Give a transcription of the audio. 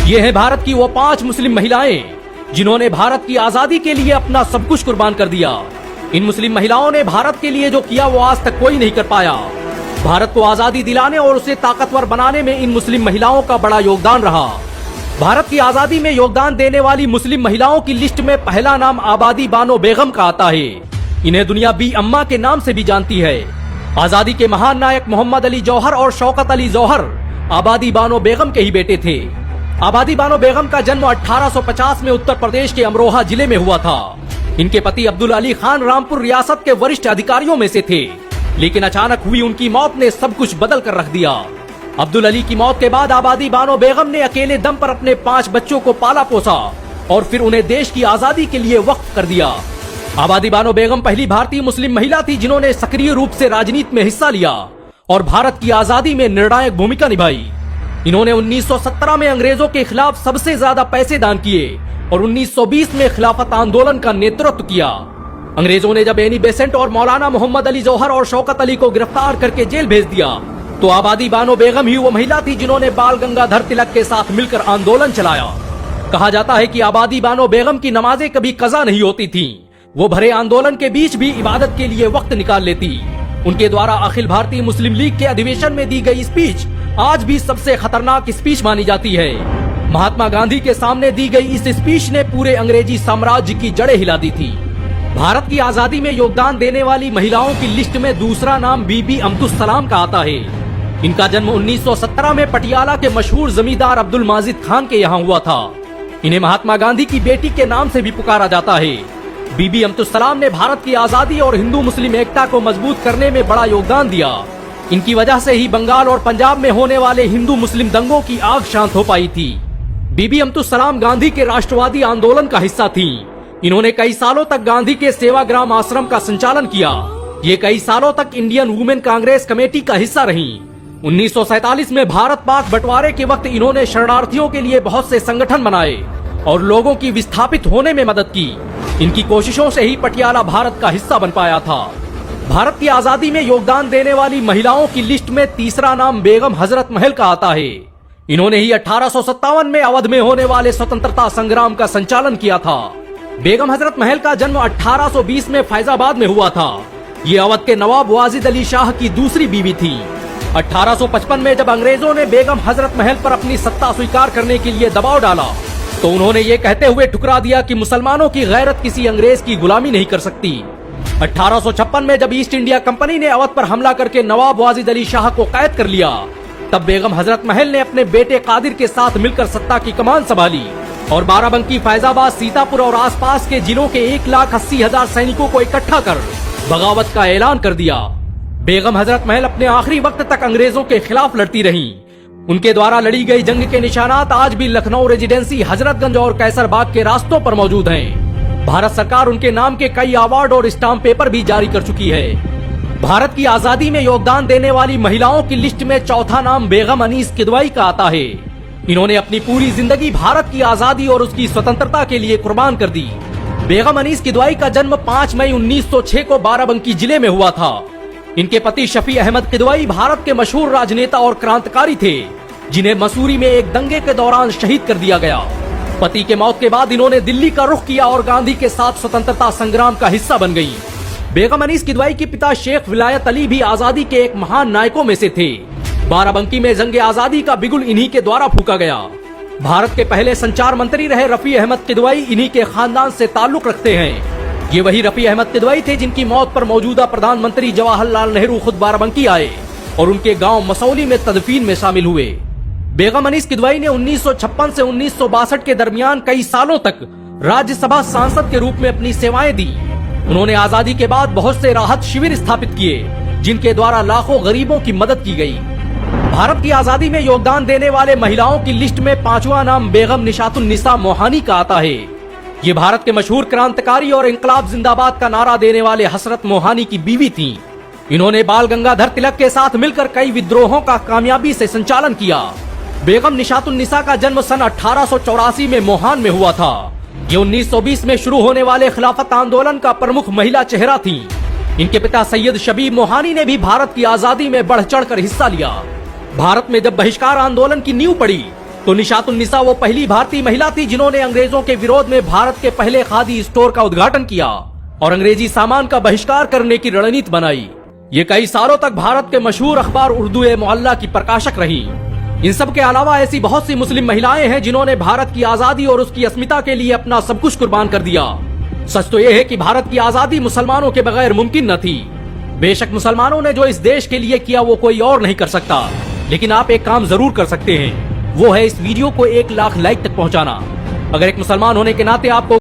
ये है भारत की वो 5 मुस्लिम महिलाएं जिन्होंने भारत की आजादी के लिए अपना सब कुछ कुर्बान कर दिया। इन मुस्लिम महिलाओं ने भारत के लिए जो किया वो आज तक कोई नहीं कर पाया। भारत को आजादी दिलाने और उसे ताकतवर बनाने में इन मुस्लिम महिलाओं का बड़ा योगदान रहा। भारत की आजादी में योगदान देने वाली मुस्लिम महिलाओं की लिस्ट में पहला नाम आबादी बानो बेगम का आता है। इन्हें दुनिया बी अम्मा के नाम से भी जानती है। आजादी के महान नायक मोहम्मद अली जौहर और शौकत अली जौहर आबादी बानो बेगम के ही बेटे थे। आबादी बानो बेगम का जन्म 1850 में उत्तर प्रदेश के अमरोहा जिले में हुआ था। इनके पति अब्दुल अली खान रामपुर रियासत के वरिष्ठ अधिकारियों में से थे, लेकिन अचानक हुई उनकी मौत ने सब कुछ बदल कर रख दिया। अब्दुल अली की मौत के बाद आबादी बानो बेगम ने अकेले दम पर अपने 5 बच्चों को पाला पोसा और फिर उन्हें देश की आजादी के लिए वक्फ कर दिया। आबादी बानो बेगम पहली भारतीय मुस्लिम महिला थी जिन्होंने सक्रिय रूप से राजनीति में हिस्सा लिया और भारत की आजादी में निर्णायक भूमिका निभाई। इन्होंने 1917 में अंग्रेजों के खिलाफ सबसे ज्यादा पैसे दान किए और 1920 में खिलाफत आंदोलन का नेतृत्व किया। अंग्रेजों ने जब एनी बेसेंट और मौलाना मोहम्मद अली जौहर और शौकत अली को गिरफ्तार करके जेल भेज दिया तो आबादी बानो बेगम ही वो महिला थी जिन्होंने बाल गंगाधर तिलक के साथ मिलकर आंदोलन चलाया। कहा जाता है कि आबादी बानो बेगम की नमाजें कभी कज़ा नहीं होती थी। वो भरे आंदोलन के बीच भी इबादत के लिए वक्त निकाल लेती। उनके द्वारा अखिल भारतीय मुस्लिम लीग के अधिवेशन में दी गई स्पीच आज भी सबसे खतरनाक स्पीच मानी जाती है। महात्मा गांधी के सामने दी गई इस स्पीच ने पूरे अंग्रेजी साम्राज्य की जड़ें हिला दी थी। भारत की आजादी में योगदान देने वाली महिलाओं की लिस्ट में दूसरा नाम बीबी अब्दुल सलाम का आता है। इनका जन्म 1917 में पटियाला के मशहूर जमींदार अब्दुल माजिद खान के यहाँ हुआ था। इन्हें महात्मा गांधी की बेटी के नाम से भी पुकारा जाता है। बीबी अब्दुल सलाम ने भारत की आजादी और हिंदू मुस्लिम एकता को मजबूत करने में बड़ा योगदान दिया। इनकी वजह से ही बंगाल और पंजाब में होने वाले हिंदू मुस्लिम दंगों की आग शांत हो पाई थी। बीबी अब्दुल सलाम गांधी के राष्ट्रवादी आंदोलन का हिस्सा थी। इन्होंने कई सालों तक गांधी के सेवाग्राम आश्रम का संचालन किया। ये कई सालों तक इंडियन वुमेन कांग्रेस कमेटी का हिस्सा रही। 1947 में भारत पाक बंटवारे के वक्त इन्होंने शरणार्थियों के लिए बहुत से संगठन बनाए और लोगों की विस्थापित होने में मदद की। इनकी कोशिशों से ही पटियाला भारत का हिस्सा बन पाया था। भारत की आजादी में योगदान देने वाली महिलाओं की लिस्ट में तीसरा नाम बेगम हजरत महल का आता है। इन्होंने ही 1857 में अवध में होने वाले स्वतंत्रता संग्राम का संचालन किया था। बेगम हजरत महल का जन्म 1820 में फैजाबाद में हुआ था। ये अवध के नवाब वाजिद अली शाह की दूसरी बीवी थी। 1855 में जब अंग्रेजों ने बेगम हजरत महल पर अपनी सत्ता स्वीकार करने के लिए दबाव डाला तो उन्होंने ये कहते हुए ठुकरा दिया कि मुसलमानों की गैरत किसी अंग्रेज की गुलामी नहीं कर सकती। 1856 में जब ईस्ट इंडिया कंपनी ने अवध पर हमला करके नवाब वाजिद अली शाह को कैद कर लिया तब बेगम हजरत महल ने अपने बेटे कादिर के साथ मिलकर सत्ता की कमान संभाली और बाराबंकी, फैजाबाद, सीतापुर और आसपास के जिलों के 1,80,000 सैनिकों को इकट्ठा कर बगावत का ऐलान कर दिया। बेगम हजरत महल अपने आखिरी वक्त तक अंग्रेजों के खिलाफ लड़ती रहीं। उनके द्वारा लड़ी गई जंग के निशानात आज भी लखनऊ रेजिडेंसी, हजरतगंज और कैसरबाग के रास्तों पर मौजूद हैं। भारत सरकार उनके नाम के कई अवार्ड और स्टाम्प पेपर भी जारी कर चुकी है। भारत की आजादी में योगदान देने वाली महिलाओं की लिस्ट में चौथा नाम बेगम अनीस किदवाई का आता है। इन्होंने अपनी पूरी जिंदगी भारत की आजादी और उसकी स्वतंत्रता के लिए कुर्बान कर दी। बेगम अनीस किदवाई का जन्म 5 मई 1906 को बाराबंकी जिले में हुआ था। इनके पति शफी अहमद किदवाई भारत के मशहूर राजनेता और क्रांतिकारी थे जिन्हें मसूरी में एक दंगे के दौरान शहीद कर दिया गया। पति के मौत के बाद इन्होंने दिल्ली का रुख किया और गांधी के साथ स्वतंत्रता संग्राम का हिस्सा बन गई। बेगम अनीस किदवाई के पिता शेख विलायत अली भी आजादी के एक महान नायकों में से थे। बाराबंकी में जंगे आजादी का बिगुल इन्हीं के द्वारा फूका गया। भारत के पहले संचार मंत्री रहे रफी अहमद किदवाई इन्हीं के खानदान से ताल्लुक रखते हैं। ये वही रफी अहमद किदवाई थे जिनकी मौत पर मौजूदा प्रधानमंत्री जवाहरलाल नेहरू खुद बाराबंकी आए और उनके गाँव मसौली में तदफीन में शामिल हुए। बेगम अनीस किदवाई ने 1956 से 1962 के दरमियान कई सालों तक राज्यसभा सांसद के रूप में अपनी सेवाएं दी। उन्होंने आजादी के बाद बहुत से राहत शिविर स्थापित किए जिनके द्वारा लाखों गरीबों की मदद की गई। भारत की आजादी में योगदान देने वाले महिलाओं की लिस्ट में 5वां नाम बेगम निशातुन निसा मोहानी का आता है। ये भारत के मशहूर क्रांतिकारी और इंकलाब जिंदाबाद का नारा देने वाले हसरत मोहानी की बीवी थी। इन्होंने बाल गंगाधर तिलक के साथ मिलकर कई विद्रोहों का कामयाबी से संचालन किया। बेगम निशातुन निसा का जन्म सन 1884 में मोहान में हुआ था। ये 1920 में शुरू होने वाले खिलाफत आंदोलन का प्रमुख महिला चेहरा थी। इनके पिता सैयद शबीब मोहानी ने भी भारत की आजादी में बढ़ चढ़कर हिस्सा लिया। भारत में जब बहिष्कार आंदोलन की नींव पड़ी तो निशातुन्निसा वो पहली भारतीय महिला थी जिन्होंने अंग्रेजों के विरोध में भारत के पहले खादी स्टोर का उद्घाटन किया और अंग्रेजी सामान का बहिष्कार करने की रणनीति बनाई। ये कई सालों तक भारत के मशहूर अखबार उर्दू-ए-मोहल्ला की प्रकाशक रही। इन सब के अलावा ऐसी बहुत सी मुस्लिम महिलाएं हैं जिन्होंने भारत की आजादी और उसकी अस्मिता के लिए अपना सब कुछ कुर्बान कर दिया। सच तो यह है कि भारत की आजादी मुसलमानों के बगैर मुमकिन न थी। बेशक मुसलमानों ने जो इस देश के लिए किया वो कोई और नहीं कर सकता, लेकिन आप एक काम जरूर कर सकते हैं, वो है इस वीडियो को 1 लाख लाइक तक पहुंचाना। अगर एक मुसलमान होने के नाते आपको